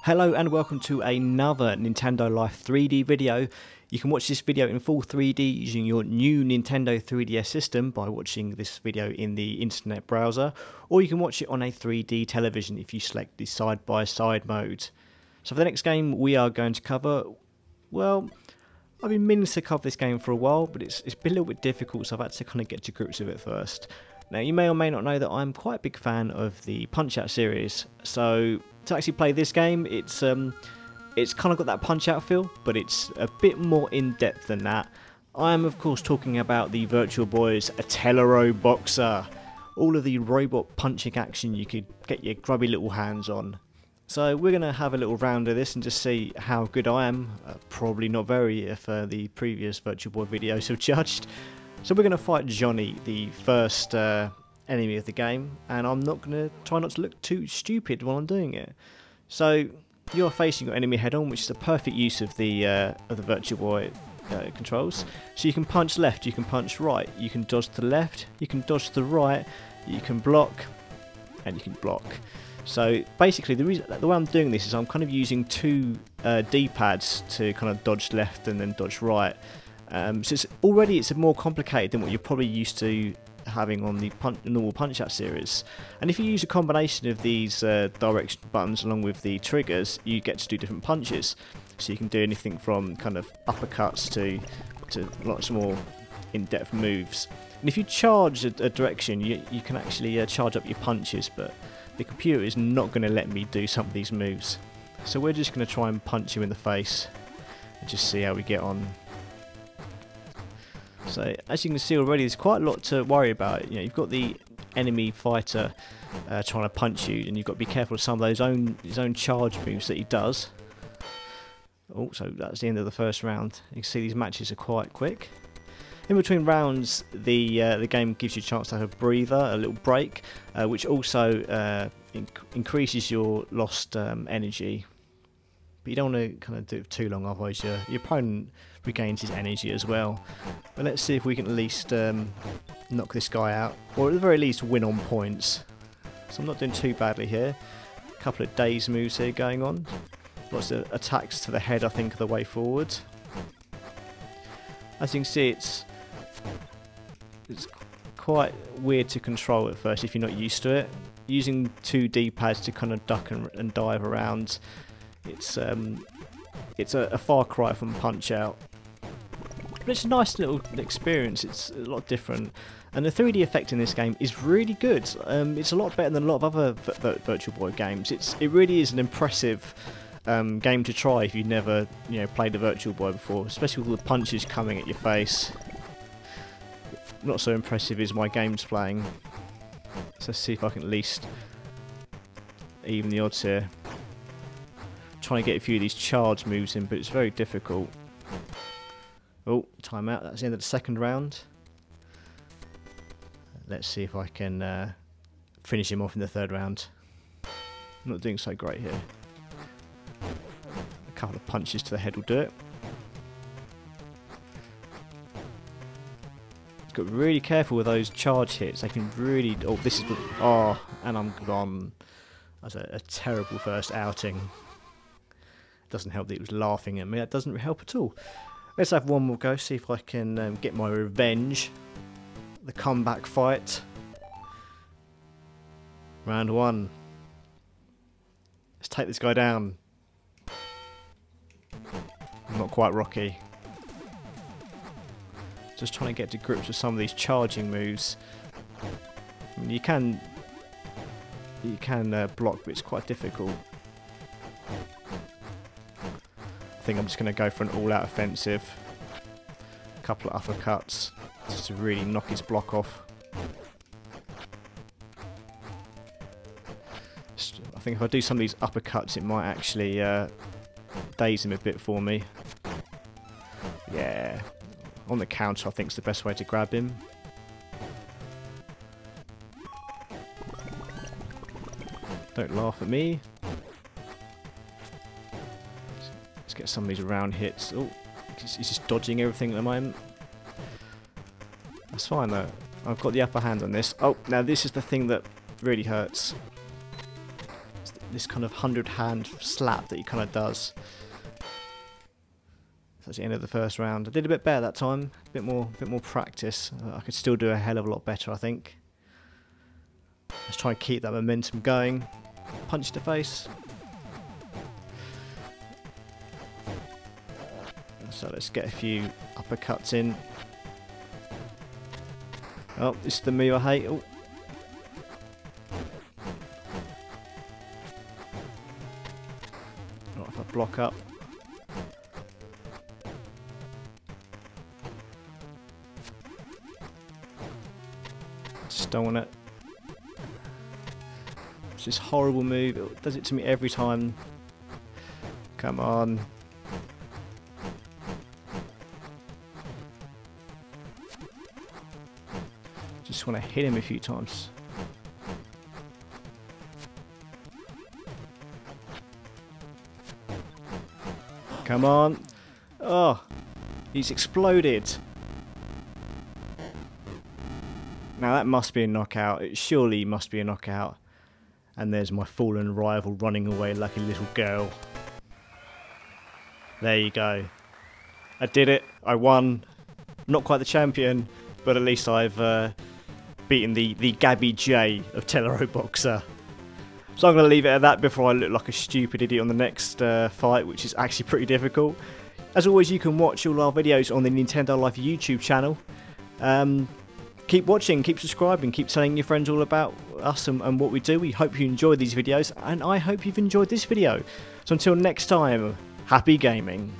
Hello and welcome to another Nintendo Life 3D video. You can watch this video in full 3D using your new Nintendo 3DS system by watching this video in the internet browser, or you can watch it on a 3D television if you select the side-by-side mode. So for the next game we are going to cover, well, I've been meaning to cover this game for a while, but it's been a little bit difficult, so I've had to kind of get to grips with it first. Now you may or may not know that I'm quite a big fan of the Punch-Out series, so to actually play this game, it's kind of got that Punch-Out feel, but it's a bit more in-depth than that. I am of course talking about the Virtual Boy's Teleroboxer, all of the robot punching action you could get your grubby little hands on. So we're going to have a little round of this and just see how good I am. Probably not very if the previous Virtual Boy videos have judged. So we're going to fight Johnny, the first enemy of the game, and I'm not going to try not to look too stupid while I'm doing it. So you're facing your enemy head on, which is a perfect use of the Virtual Boy controls. So you can punch left, you can punch right, you can dodge to the left, you can dodge to the right, you can block, and you can block. So basically the way I'm doing this is I'm kind of using two D-pads to kind of dodge left and then dodge right. So it's more complicated than what you're probably used to having on the normal Punch-Out series. And if you use a combination of these direction buttons along with the triggers, you get to do different punches. So you can do anything from kind of uppercuts to lots more in-depth moves. And if you charge a direction, you can actually charge up your punches, but the computer is not going to let me do some of these moves. So we're just going to try and punch him in the face and just see how we get on. So as you can see already, there's quite a lot to worry about. You know, you've got the enemy fighter trying to punch you, and you've got to be careful of some of his own charge moves that he does. Oh, so that's the end of the first round. You can see these matches are quite quick. In between rounds, the game gives you a chance to have a breather, a little break, which also increases your lost energy. But you don't want to kind of do it too long, otherwise your opponent regains his energy as well. But let's see if we can at least knock this guy out, or at the very least win on points. So I'm not doing too badly here. A couple of daze moves here going on. Lots of attacks to the head, I think, are the way forward. As you can see, it's quite weird to control at first if you're not used to it. Using two D-pads to kind of duck and dive around, it's a far cry from Punch-Out. But it's a nice little experience. It's a lot different, and the 3D effect in this game is really good. It's a lot better than a lot of other Virtual Boy games. It really is an impressive game to try if you've never played a Virtual Boy before, especially with all the punches coming at your face. Not so impressive as my game's playing. So let's see if I can at least even the odds here. Trying to get a few of these charge moves in, but it's very difficult. Oh, timeout. That's the end of the second round. Let's see if I can finish him off in the third round. I'm not doing so great here. A couple of punches to the head will do it. Got really careful with those charge hits. They can really. Oh, this is the. Oh, and I'm gone. That's a terrible first outing. Doesn't help that he was laughing at me. That doesn't help at all. Let's have one more go. See if I can get my revenge. The comeback fight. Round one. Let's take this guy down. Not quite Rocky. Just trying to get to grips with some of these charging moves. I mean, you can block, but it's quite difficult. I think I'm just going to go for an all-out offensive. A couple of uppercuts just to really knock his block off. I think if I do some of these uppercuts, it might actually daze him a bit for me. Yeah. On the counter, I think is the best way to grab him. Don't laugh at me. Let's get some of these round hits. Oh, he's just dodging everything at the moment. That's fine though. I've got the upper hand on this. Oh, now this is the thing that really hurts. this kind of 100-hand slap that he kind of does. So that's the end of the first round. I did a bit better that time, a bit more practice. I could still do a hell of a lot better, I think. Let's try and keep that momentum going. Punch to face. So let's get a few uppercuts in. Oh, this is the move I hate. Oh. Right, if I block up. Just don't want it. It's this horrible move. It does it to me every time. Come on. Just want to hit him a few times. Come on. Oh, he's exploded. Now that must be a knockout. It surely must be a knockout. And there's my fallen rival running away like a little girl. There you go. I did it. I won. Not quite the champion, but at least I've beaten the Gabby J of Teleroboxer. So I'm going to leave it at that before I look like a stupid idiot on the next fight, which is actually pretty difficult. As always, you can watch all our videos on the Nintendo Life YouTube channel. Keep watching, keep subscribing, keep telling your friends all about us and what we do. We hope you enjoy these videos, and I hope you've enjoyed this video. So until next time, happy gaming.